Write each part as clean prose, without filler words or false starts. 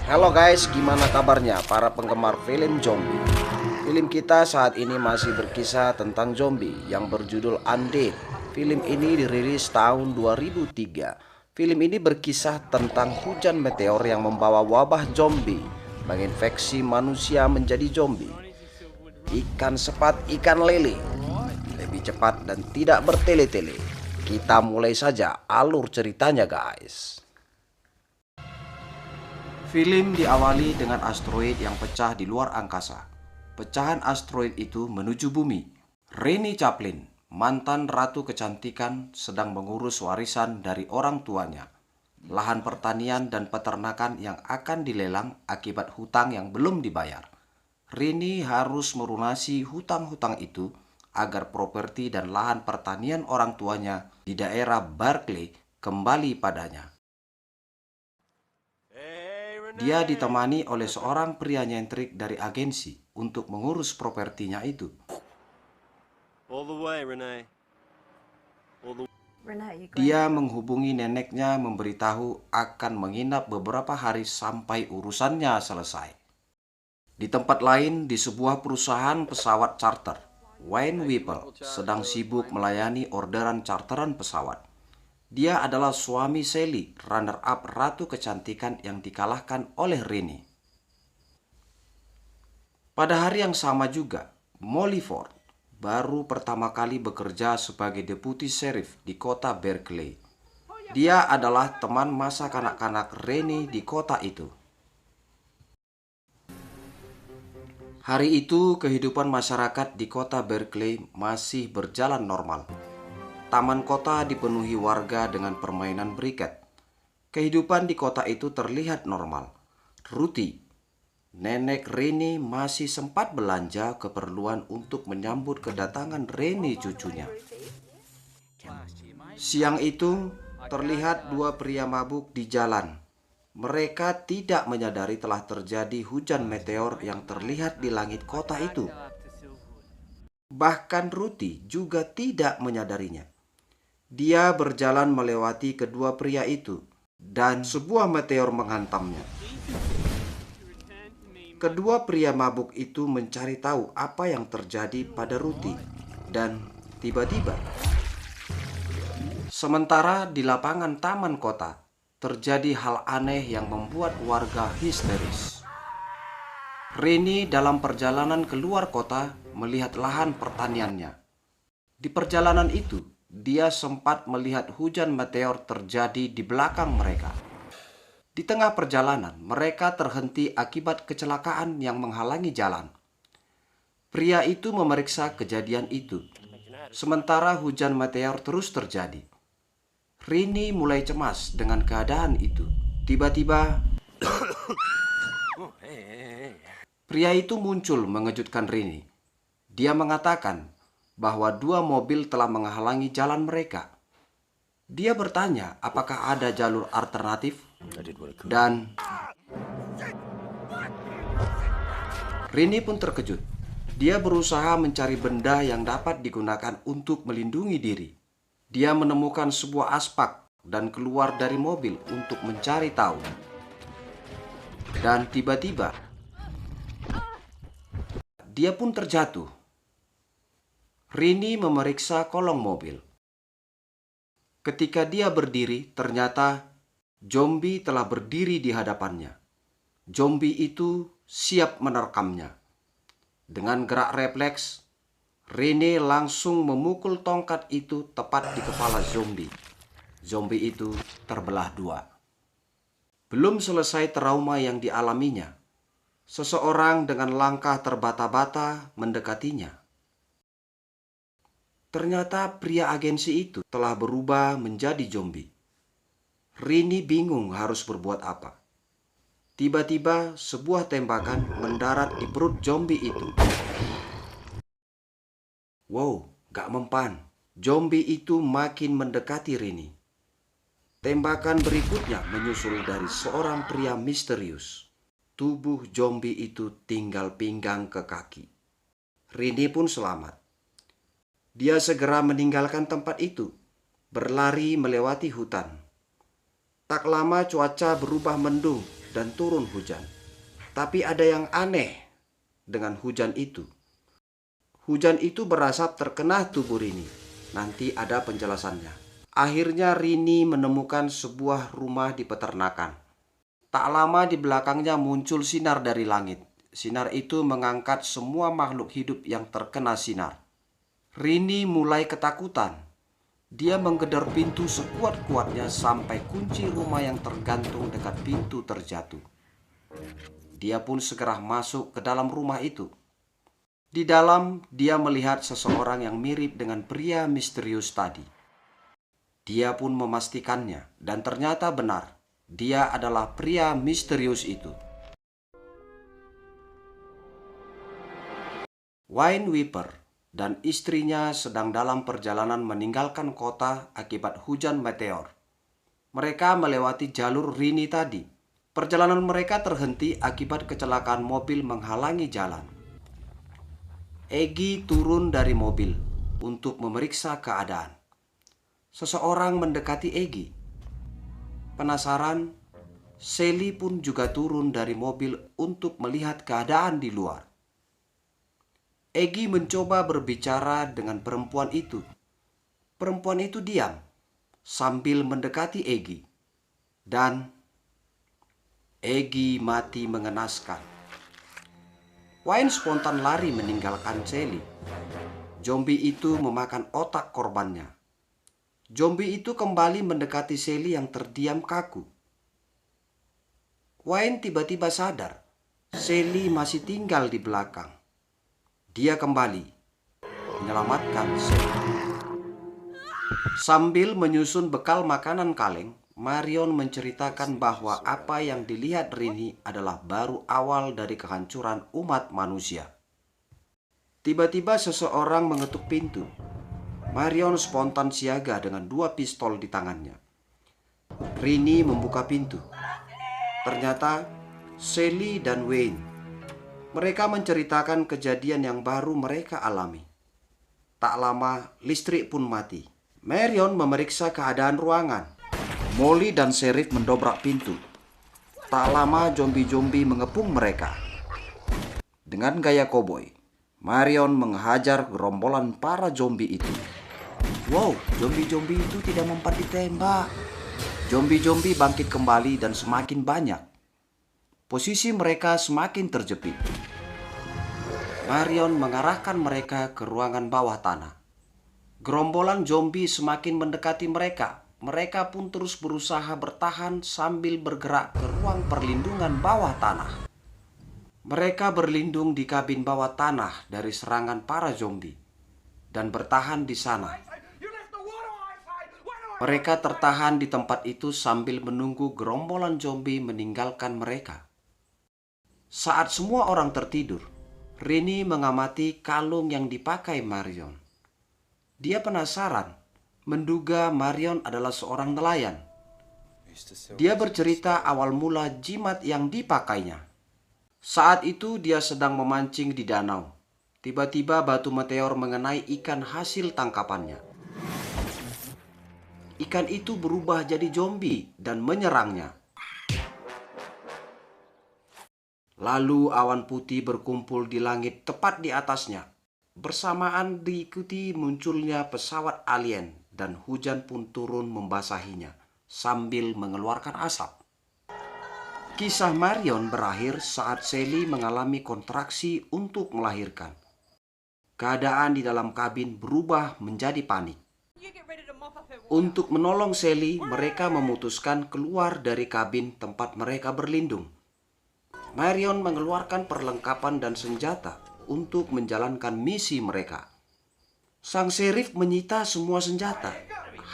Halo guys, gimana kabarnya para penggemar film zombie? Film kita saat ini masih berkisah tentang zombie yang berjudul Undead. Film ini dirilis tahun 2003. Film ini berkisah tentang hujan meteor yang membawa wabah zombie, menginfeksi manusia menjadi zombie. Ikan sepat ikan lele, lebih cepat dan tidak bertele-tele. Kita mulai saja alur ceritanya guys. Film diawali dengan asteroid yang pecah di luar angkasa. Pecahan asteroid itu menuju bumi. Rennie Chaplin, mantan ratu kecantikan, sedang mengurus warisan dari orang tuanya. Lahan pertanian dan peternakan yang akan dilelang akibat hutang yang belum dibayar. Rennie harus melunasi hutang-hutang itu agar properti dan lahan pertanian orang tuanya di daerah Berkeley kembali padanya. Dia ditemani oleh seorang pria nyentrik dari agensi untuk mengurus propertinya itu. Dia menghubungi neneknya memberitahu akan menginap beberapa hari sampai urusannya selesai. Di tempat lain, di sebuah perusahaan pesawat charter, Wayne Whipple sedang sibuk melayani orderan charteran pesawat. Dia adalah suami Sally, runner-up ratu kecantikan yang dikalahkan oleh Rennie. Pada hari yang sama juga, Molly Ford baru pertama kali bekerja sebagai deputi sheriff di kota Berkeley. Dia adalah teman masa kanak-kanak Rennie di kota itu. Hari itu, kehidupan masyarakat di kota Berkeley masih berjalan normal. Taman kota dipenuhi warga dengan permainan beriket. Kehidupan di kota itu terlihat normal. Ruthie, nenek Rennie, masih sempat belanja keperluan untuk menyambut kedatangan Rennie cucunya. Siang itu, terlihat dua pria mabuk di jalan. Mereka tidak menyadari telah terjadi hujan meteor yang terlihat di langit kota itu. Bahkan Ruthie juga tidak menyadarinya. Dia berjalan melewati kedua pria itu, dan sebuah meteor menghantamnya. Kedua pria mabuk itu mencari tahu apa yang terjadi pada Ruthie, dan tiba-tiba, sementara di lapangan taman kota, terjadi hal aneh yang membuat warga histeris. Rennie dalam perjalanan keluar kota melihat lahan pertaniannya. Di perjalanan itu, dia sempat melihat hujan meteor terjadi di belakang mereka. Di tengah perjalanan, mereka terhenti akibat kecelakaan yang menghalangi jalan. Pria itu memeriksa kejadian itu, sementara hujan meteor terus terjadi. Rennie mulai cemas dengan keadaan itu. Tiba-tiba, pria itu muncul mengejutkan Rennie. Dia mengatakan bahwa dua mobil telah menghalangi jalan mereka. Dia bertanya apakah ada jalur alternatif, dan Rennie pun terkejut. Dia berusaha mencari benda yang dapat digunakan untuk melindungi diri. Dia menemukan sebuah aspak dan keluar dari mobil untuk mencari tahu. Dan tiba-tiba, dia pun terjatuh. Rennie memeriksa kolong mobil. Ketika dia berdiri, ternyata zombie telah berdiri di hadapannya. Zombie itu siap menerkamnya. Dengan gerak refleks, Rennie langsung memukul tongkat itu tepat di kepala zombie. Zombie itu terbelah dua. Belum selesai trauma yang dialaminya, seseorang dengan langkah terbata-bata mendekatinya. Ternyata pria agensi itu telah berubah menjadi zombie. Rennie bingung harus berbuat apa. Tiba-tiba sebuah tembakan mendarat di perut zombie itu. Wow, gak mempan. Zombie itu makin mendekati Rennie. Tembakan berikutnya menyusul dari seorang pria misterius. Tubuh zombie itu tinggal pinggang ke kaki. Rennie pun selamat. Dia segera meninggalkan tempat itu, berlari melewati hutan. Tak lama cuaca berubah mendung dan turun hujan. Tapi ada yang aneh dengan hujan itu. Hujan itu berasap terkena tubuh Rini. Nanti ada penjelasannya. Akhirnya Rini menemukan sebuah rumah di peternakan. Tak lama di belakangnya muncul sinar dari langit. Sinar itu mengangkat semua makhluk hidup yang terkena sinar. Rini mulai ketakutan. Dia menggedor pintu sekuat-kuatnya sampai kunci rumah yang tergantung dekat pintu terjatuh. Dia pun segera masuk ke dalam rumah itu. Di dalam, dia melihat seseorang yang mirip dengan pria misterius tadi. Dia pun memastikannya, dan ternyata benar. Dia adalah pria misterius itu. Wayne Wiper dan istrinya sedang dalam perjalanan meninggalkan kota akibat hujan meteor. Mereka melewati jalur Rini tadi. Perjalanan mereka terhenti akibat kecelakaan mobil menghalangi jalan. Egy turun dari mobil untuk memeriksa keadaan. Seseorang mendekati Egy. Penasaran, Sally pun juga turun dari mobil untuk melihat keadaan di luar. Egy mencoba berbicara dengan perempuan itu. Perempuan itu diam sambil mendekati Egy. Dan Egy mati mengenaskan. Wayne spontan lari meninggalkan Sally. Zombie itu memakan otak korbannya. Zombie itu kembali mendekati Sally yang terdiam kaku. Wayne tiba-tiba sadar Sally masih tinggal di belakang. Dia kembali menyelamatkan Sally. Sambil menyusun bekal makanan kaleng, Marion menceritakan bahwa apa yang dilihat Rini adalah baru awal dari kehancuran umat manusia. Tiba-tiba seseorang mengetuk pintu. Marion spontan siaga dengan 2 pistol di tangannya. Rini membuka pintu. Ternyata Sally dan Wayne. Mereka menceritakan kejadian yang baru mereka alami. Tak lama, listrik pun mati. Marion memeriksa keadaan ruangan. Molly dan Sheriff mendobrak pintu. Tak lama, zombie-zombie mengepung mereka. Dengan gaya koboi, Marion menghajar gerombolan para zombie itu. Wow, zombie-zombie itu tidak mempan ditembak. Zombie-zombie bangkit kembali dan semakin banyak. Posisi mereka semakin terjepit. Marion mengarahkan mereka ke ruangan bawah tanah. Gerombolan zombie semakin mendekati mereka. Mereka pun terus berusaha bertahan sambil bergerak ke ruang perlindungan bawah tanah. Mereka berlindung di kabin bawah tanah dari serangan para zombie dan bertahan di sana. Mereka tertahan di tempat itu sambil menunggu gerombolan zombie meninggalkan mereka. Saat semua orang tertidur, Rini mengamati kalung yang dipakai Marion. Dia penasaran, menduga Marion adalah seorang nelayan. Dia bercerita awal mula jimat yang dipakainya. Saat itu dia sedang memancing di danau. Tiba-tiba batu meteor mengenai ikan hasil tangkapannya. Ikan itu berubah jadi zombie dan menyerangnya. Lalu awan putih berkumpul di langit tepat di atasnya. Bersamaan diikuti munculnya pesawat alien dan hujan pun turun membasahinya sambil mengeluarkan asap. Kisah Marion berakhir saat Sally mengalami kontraksi untuk melahirkan. Keadaan di dalam kabin berubah menjadi panik. Untuk menolong Sally, mereka memutuskan keluar dari kabin tempat mereka berlindung. Marion mengeluarkan perlengkapan dan senjata untuk menjalankan misi mereka. Sang sheriff menyita semua senjata.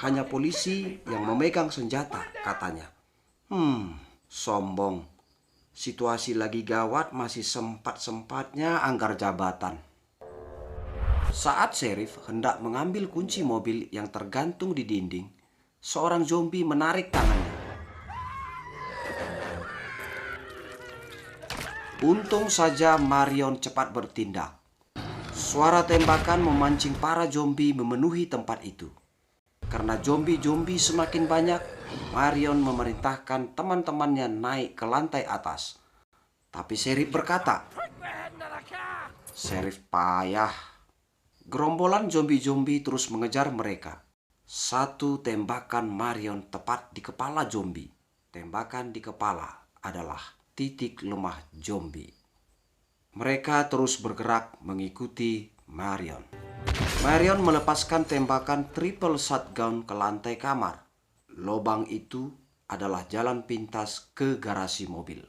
Hanya polisi yang memegang senjata, katanya. Sombong. Situasi lagi gawat, masih sempat-sempatnya anggar jabatan. Saat sheriff hendak mengambil kunci mobil yang tergantung di dinding, seorang zombie menarik tangannya. Untung saja Marion cepat bertindak. Suara tembakan memancing para zombie memenuhi tempat itu. Karena zombie-zombie semakin banyak, Marion memerintahkan teman-temannya naik ke lantai atas. Tapi Sheriff berkata, "Sheriff payah." Gerombolan zombie-zombie terus mengejar mereka. Satu tembakan Marion tepat di kepala zombie. Tembakan di kepala adalah titik lemah zombie. Mereka terus bergerak mengikuti Marion. Marion melepaskan tembakan triple shotgun ke lantai kamar. Lobang itu adalah jalan pintas ke garasi mobil.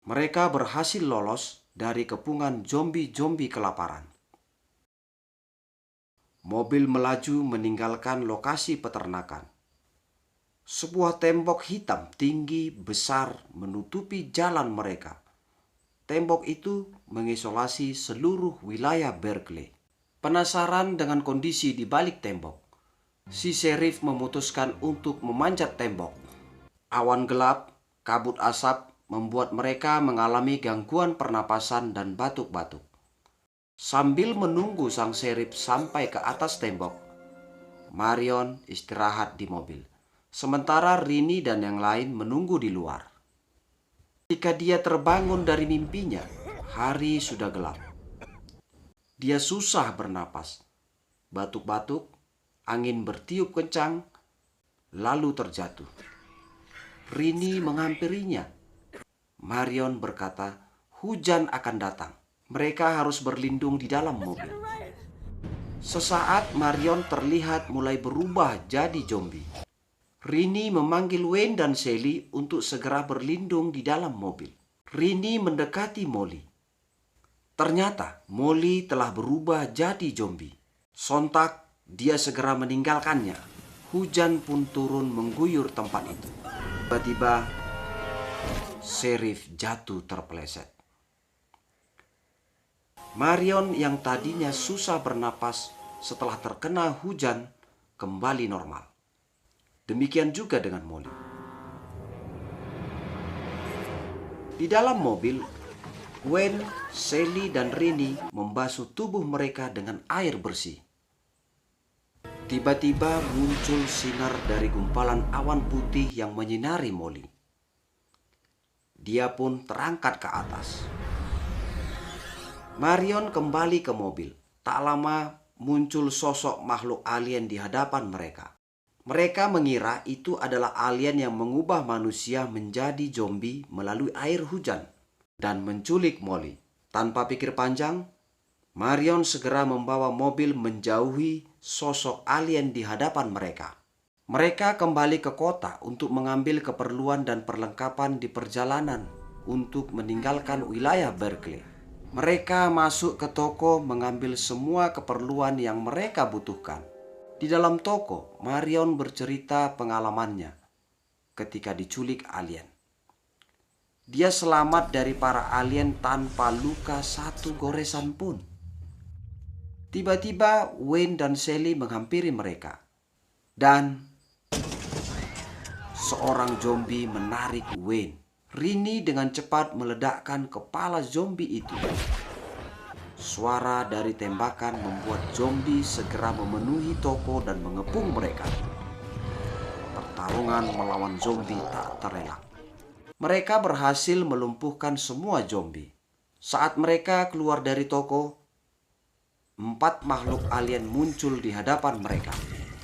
Mereka berhasil lolos dari kepungan zombie-zombie kelaparan. Mobil melaju meninggalkan lokasi peternakan. Sebuah tembok hitam tinggi besar menutupi jalan mereka. Tembok itu mengisolasi seluruh wilayah Berkeley. Penasaran dengan kondisi di balik tembok, si sheriff memutuskan untuk memanjat tembok. Awan gelap, kabut asap membuat mereka mengalami gangguan pernapasan dan batuk-batuk. Sambil menunggu sang sheriff sampai ke atas tembok, Marion istirahat di mobil. Sementara Rini dan yang lain menunggu di luar. Ketika dia terbangun dari mimpinya, hari sudah gelap. Dia susah bernapas, batuk-batuk, angin bertiup kencang, lalu terjatuh. Rini menghampirinya. Marion berkata, hujan akan datang. Mereka harus berlindung di dalam mobil. Sesaat Marion terlihat mulai berubah jadi zombie. Rini memanggil Wayne dan Sally untuk segera berlindung di dalam mobil. Rini mendekati Molly. Ternyata Molly telah berubah jadi zombie. Sontak dia segera meninggalkannya. Hujan pun turun mengguyur tempat itu. Tiba-tiba Sheriff jatuh terpeleset. Marion yang tadinya susah bernapas setelah terkena hujan kembali normal. Demikian juga dengan Molly. Di dalam mobil, Gwen, Sally, dan Rini membasuh tubuh mereka dengan air bersih. Tiba-tiba muncul sinar dari gumpalan awan putih yang menyinari Molly. Dia pun terangkat ke atas. Marion kembali ke mobil. Tak lama muncul sosok makhluk alien di hadapan mereka. Mereka mengira itu adalah alien yang mengubah manusia menjadi zombie melalui air hujan dan menculik Molly. Tanpa pikir panjang, Marion segera membawa mobil menjauhi sosok alien di hadapan mereka. Mereka kembali ke kota untuk mengambil keperluan dan perlengkapan di perjalanan untuk meninggalkan wilayah Berkeley. Mereka masuk ke toko mengambil semua keperluan yang mereka butuhkan. Di dalam toko, Marion bercerita pengalamannya ketika diculik alien. Dia selamat dari para alien tanpa luka satu goresan pun. Tiba-tiba Wayne dan Sally menghampiri mereka. Dan seorang zombie menarik Wayne. Rini dengan cepat meledakkan kepala zombie itu. Suara dari tembakan membuat zombie segera memenuhi toko dan mengepung mereka. Pertarungan melawan zombie tak terelak. Mereka berhasil melumpuhkan semua zombie. Saat mereka keluar dari toko, 4 makhluk alien muncul di hadapan mereka.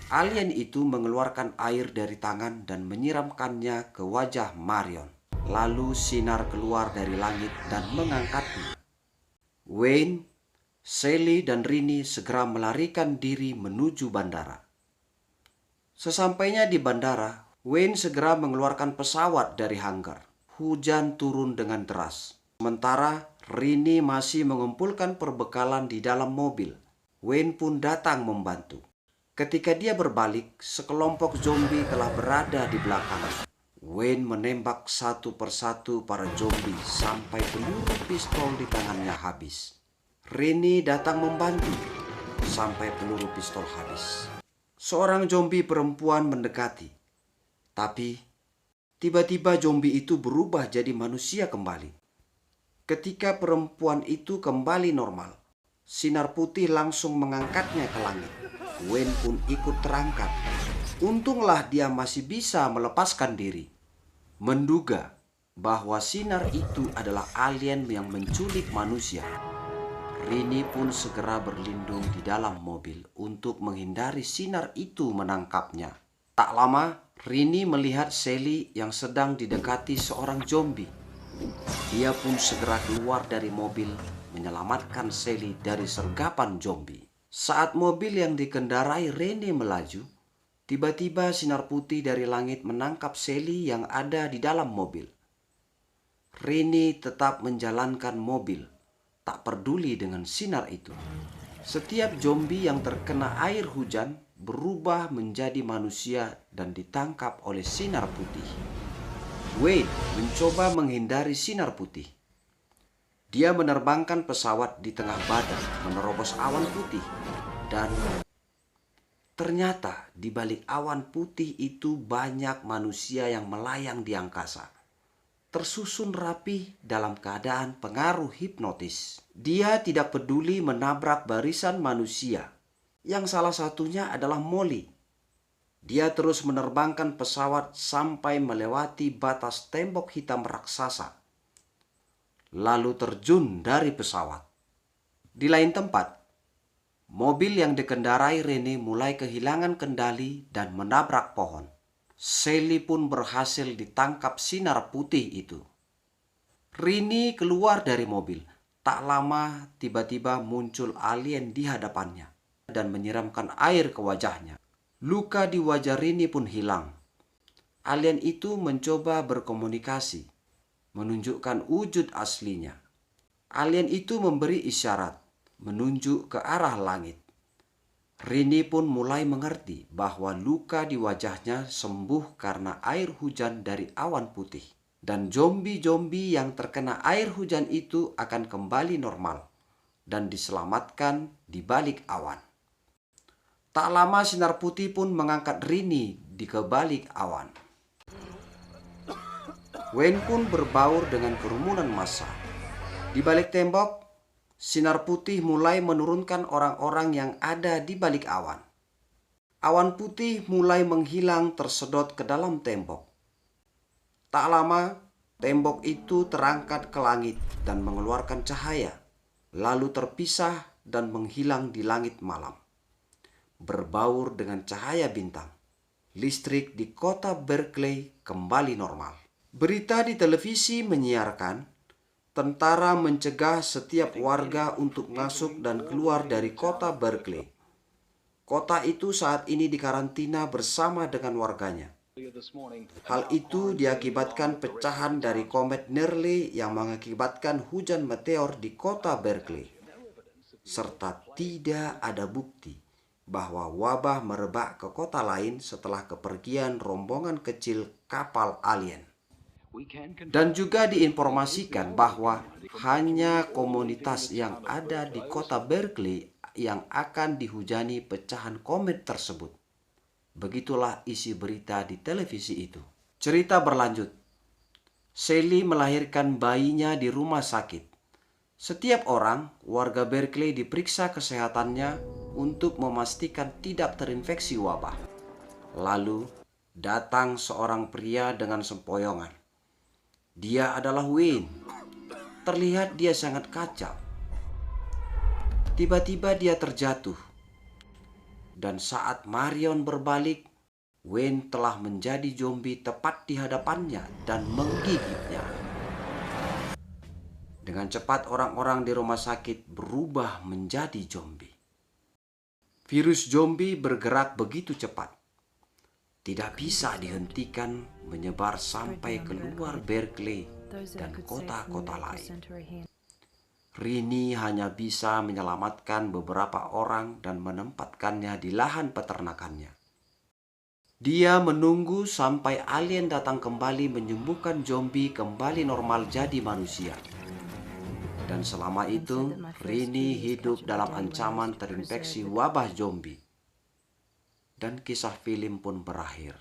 Alien itu mengeluarkan air dari tangan dan menyiramkannya ke wajah Marion. Lalu sinar keluar dari langit dan mengangkatnya. Wayne, Sally, dan Rini segera melarikan diri menuju bandara. Sesampainya di bandara, Wayne segera mengeluarkan pesawat dari hanggar. Hujan turun dengan deras. Sementara Rini masih mengumpulkan perbekalan di dalam mobil. Wayne pun datang membantu. Ketika dia berbalik, sekelompok zombie telah berada di belakangnya. Wayne menembak satu persatu para zombie sampai peluru pistol di tangannya habis. Rini datang membantu sampai peluru pistol habis. Seorang zombie perempuan mendekati. Tapi tiba-tiba zombie itu berubah jadi manusia kembali. Ketika perempuan itu kembali normal, sinar putih langsung mengangkatnya ke langit. Wayne pun ikut terangkat. Untunglah dia masih bisa melepaskan diri. Menduga bahwa sinar itu adalah alien yang menculik manusia, Rini pun segera berlindung di dalam mobil untuk menghindari sinar itu menangkapnya. Tak lama, Rini melihat Sally yang sedang didekati seorang zombie. Dia pun segera keluar dari mobil menyelamatkan Sally dari sergapan zombie. Saat mobil yang dikendarai Rini melaju, tiba-tiba sinar putih dari langit menangkap Sally yang ada di dalam mobil. Rini tetap menjalankan mobil, tak peduli dengan sinar itu. Setiap zombie yang terkena air hujan berubah menjadi manusia dan ditangkap oleh sinar putih. Wayne mencoba menghindari sinar putih. Dia menerbangkan pesawat di tengah badan, menerobos awan putih, dan ternyata di balik awan putih itu banyak manusia yang melayang di angkasa, tersusun rapi dalam keadaan pengaruh hipnotis. Dia tidak peduli menabrak barisan manusia, yang salah satunya adalah Molly. Dia terus menerbangkan pesawat sampai melewati batas tembok hitam raksasa, lalu terjun dari pesawat. Di lain tempat, mobil yang dikendarai Rene mulai kehilangan kendali dan menabrak pohon. Sally pun berhasil ditangkap sinar putih itu. Rini keluar dari mobil. Tak lama tiba-tiba muncul alien di hadapannya dan menyiramkan air ke wajahnya. Luka di wajah Rini pun hilang. Alien itu mencoba berkomunikasi, menunjukkan wujud aslinya. Alien itu memberi isyarat, menunjuk ke arah langit. Rini pun mulai mengerti bahwa luka di wajahnya sembuh karena air hujan dari awan putih. Dan zombie-zombie yang terkena air hujan itu akan kembali normal dan diselamatkan di balik awan. Tak lama sinar putih pun mengangkat Rini di kebalik awan. Wayne pun berbaur dengan kerumunan massa. Di balik tembok, sinar putih mulai menurunkan orang-orang yang ada di balik awan. Awan putih mulai menghilang tersedot ke dalam tembok. Tak lama, tembok itu terangkat ke langit dan mengeluarkan cahaya, lalu terpisah dan menghilang di langit malam, berbaur dengan cahaya bintang. Listrik di kota Berkeley kembali normal. Berita di televisi menyiarkan, tentara mencegah setiap warga untuk masuk dan keluar dari kota Berkeley. Kota itu saat ini dikarantina bersama dengan warganya. Hal itu diakibatkan pecahan dari komet Nearly yang mengakibatkan hujan meteor di kota Berkeley. Serta tidak ada bukti bahwa wabah merebak ke kota lain setelah kepergian rombongan kecil kapal alien. Dan juga diinformasikan bahwa hanya komunitas yang ada di kota Berkeley yang akan dihujani pecahan komet tersebut. Begitulah isi berita di televisi itu. Cerita berlanjut. Sally melahirkan bayinya di rumah sakit. Setiap orang warga Berkeley diperiksa kesehatannya untuk memastikan tidak terinfeksi wabah. Lalu datang seorang pria dengan sempoyongan. Dia adalah Wayne. Terlihat dia sangat kacau. Tiba-tiba dia terjatuh. Dan saat Marion berbalik, Wayne telah menjadi zombie tepat di hadapannya dan menggigitnya. Dengan cepat orang-orang di rumah sakit berubah menjadi zombie. Virus zombie bergerak begitu cepat. Tidak bisa dihentikan menyebar sampai keluar Berkeley dan kota-kota lain. Rini hanya bisa menyelamatkan beberapa orang dan menempatkannya di lahan peternakannya. Dia menunggu sampai alien datang kembali menyembuhkan zombie kembali normal jadi manusia. Dan selama itu, Rini hidup dalam ancaman terinfeksi wabah zombie. Dan kisah film pun berakhir.